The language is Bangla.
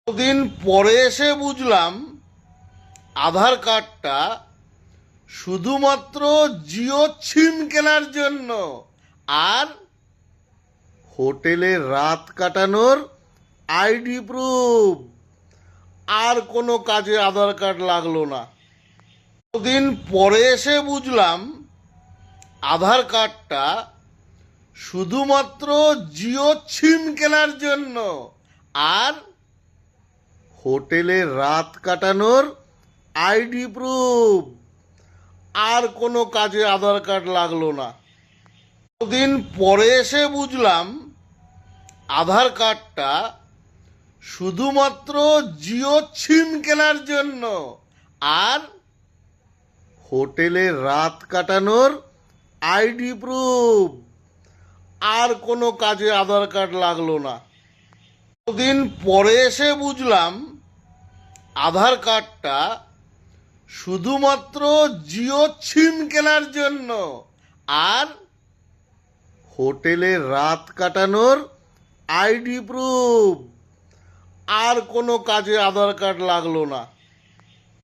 দিন পরে এসে বুঝলাম আধার কার্ডটা শুধুমাত্র জিও সিম কেনার জন্য আর হোটেলে রাত কাটানোর আইডি প্রুফ। আর কোনো কাজে আধার কার্ড লাগলো না। দিন পরে এসে বুঝলাম আধার কার্ডটা শুধুমাত্র জিও সিম কেনার জন্য আর হোটেলে রাত কাটানোর আইডি প্রুফ। আর কোনো কাজে আধার কার্ড লাগলো না। দিন পরে এসে বুঝলাম আধার কার্ডটা শুধুমাত্র জিও সিম কেনার জন্য আর হোটেলে রাত কাটানোর আইডি প্রুফ। আর কোনো কাজে আধার কার্ড লাগলো না। দিন পরে এসে বুঝলাম আধার কার্ডটা শুধুমাত্র জিও সিম কেনার জন্য আর হোটেলে রাত কাটানোর আইডি প্রুফ। আর কোনো কাজে আধার কার্ড লাগলো না।